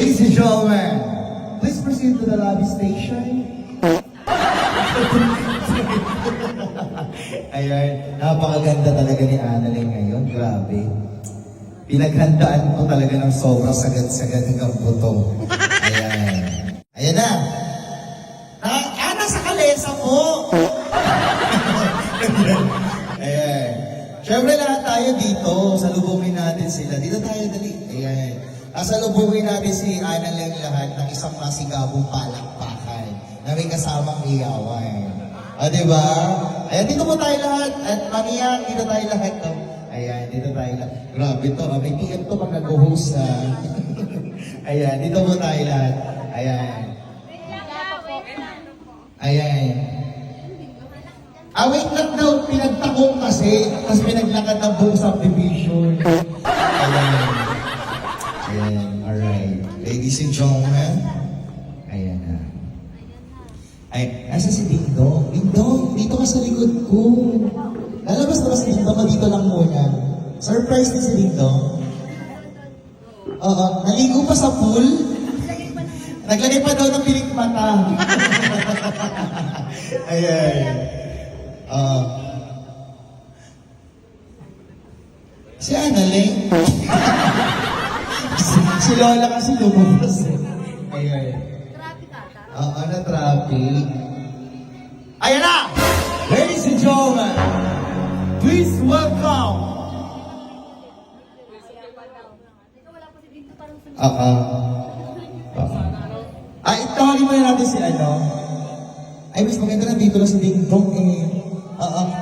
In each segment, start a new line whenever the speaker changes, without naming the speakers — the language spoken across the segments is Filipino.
Ladies and gentlemen, please proceed to the lobby station. Ayan, napakaganda talaga ni Annalyn ngayon. Grabe. Pinaghandaan ko talaga ng sobrang sagad-sagad hanggang buto. Ayan. Ayan na. Nasa kalesa po. Ayan. Siyempre lahat tayo dito. Salubungin natin sila. Dito tayo, dali. Ayan. Salubungin natin si Annalyn lahat ng isang masigabong palakpakan na may kasamang iyawan. O, diba? Ayan, dito po tayo lahat. At maniyak, dito tayo lahat. No? Ayan, dito tayo lahat. Grabe to. May PM to pag nag-host. Ayan, dito po tayo lahat. Ayan. Ayan. Wait lang daw. Pinagtakong kasi. Tapos pinaglakad ng buong subdivision. Ayan. Ayan, alright. Ladies and gentlemen. Ayan na. Ay, nasa si Dingdong? Dingdong, dito ka sa likod ko. Lalabas na ba si Dingdong? O dito lang muna. Surprise na si Dingdong. Oo, naligo pa sa pool. Naglagay pa daw ng pilik mata. Ayan. Si Annalyn. Si Lola kasi lumabas eh. Ayan. Oo, na-traffic. Ayan na! Ladies and gentlemen, please welcome. Tawagin mo na natin si ano. Ay, mas maganda na dito lang si Ding Dong eh.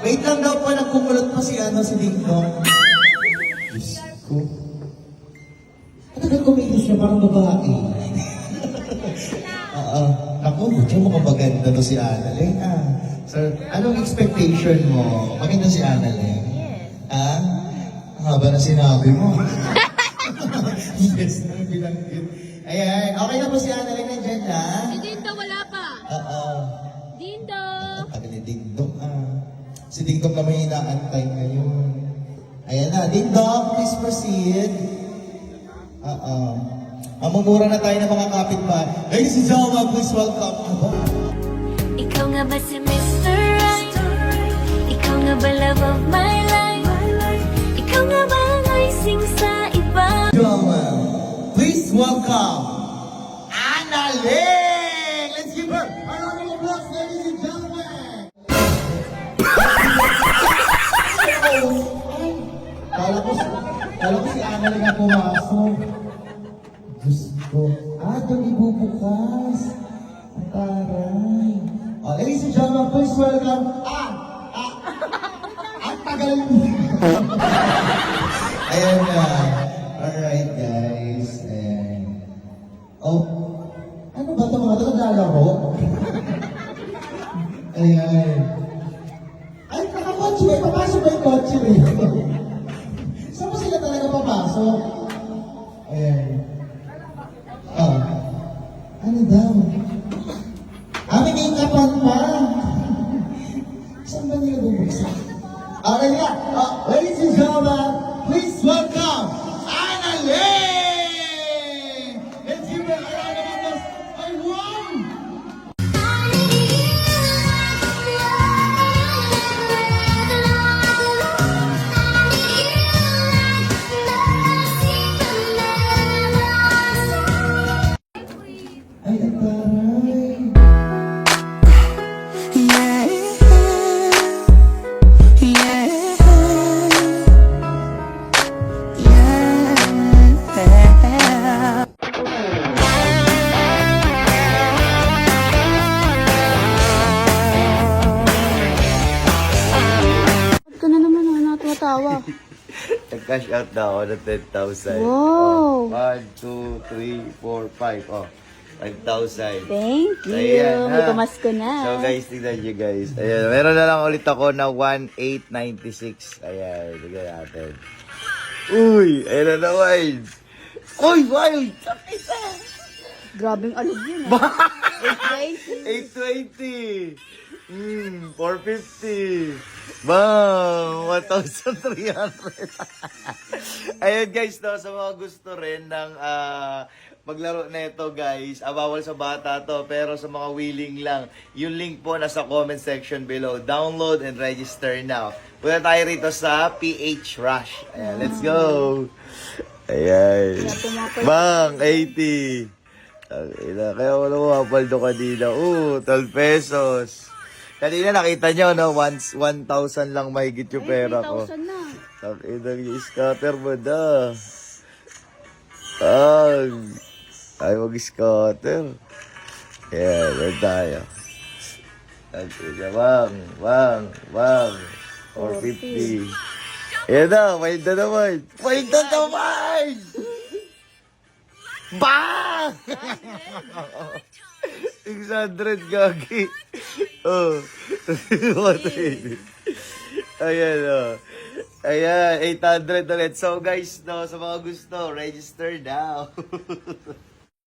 Wait lang daw po, nagkukulot pa si ano, si Ding Dong. Diyos ko. At nag-comedy siya, parang babae. Naku, buti mo kapaganda to si Annalyn. Sir, anong expectation mo? Maganda si Annalyn? Yes. Ang haba na sinabi mo. Yes, binanggit. Ayan, okay na po si Annalyn nandyan na?
Si Dingdong wala pa. Dingdong.
Tagal ni Dingdong Si Dingdong na may inaantay ngayon. Ayan na, Dingdong, please proceed. Mamumura na tayo ng mga kapitbahay. Ladies and gentlemen, please welcome.
Ikaw nga ba si Mr. Right? Ikaw nga ba love of my life? Ikaw nga ba ang icing sa iba?
Gentlemen, please welcome Annalyn! Let's give her a round of applause, ladies and gentlemen! Kala ko si Annalyn na pumasok. Diyos ko. Doon ibubukas. Ang taray. Ladies and gentlemen, please welcome. Ang tagal mo. Ayan na. Alright, guys. Ayan. Ano ba ito mga ito? Naglalaro? Ayan. Ay, nakakotse ba? Papasok ba yung kotse ba? Saan mo sila talaga papasok? Ayan. Ano daw? May make-upan pa. Saan ba nila bubuksan? Okay na. Ladies and gentlemen, please welcome Annalyn! Let's give her a round of applause. I won! Ay, ang taray.
Ito na naman ako natatawa.
Nag-cash out na ako ng 10,000.
Wow.
1, 2, 3, 4, 5. 5,000.
Thank you.
Ayan,
May pamasko na.
So guys, tignan nyo guys. Ayan, meron na lang ulit ako na 1,896. Ayan, tignan natin. Uy, ayan na naman. Uy, wild! Sakit na!
Grabing alog yun ah. 820.
820. 450. Bang! 1,300. Ayun guys, no, sa mga gusto rin ng paglaro na ito guys, bawal sa bata to, pero sa mga willing lang, yung link po nasa comment section below. Download and register now. Punta tayo rito sa PH Rush. Ayan, let's go! Ayan. Bang! 80. Kaya wala mo mapaldo kanina. 12 pesos. Kanina nakita nyo, no? 1,000 lang mahigit yung pera ko.
3,000 na.
Yung scatter mo na. Ay, mag-scatter. Yan, yan tayo. Bang. 450. Yan na, wild na naman. Wild na naman! Bang! 600 gagi. Oh. Ayan, oh. Ayan, 800 ulit. So guys, no, sa mga gusto, register now.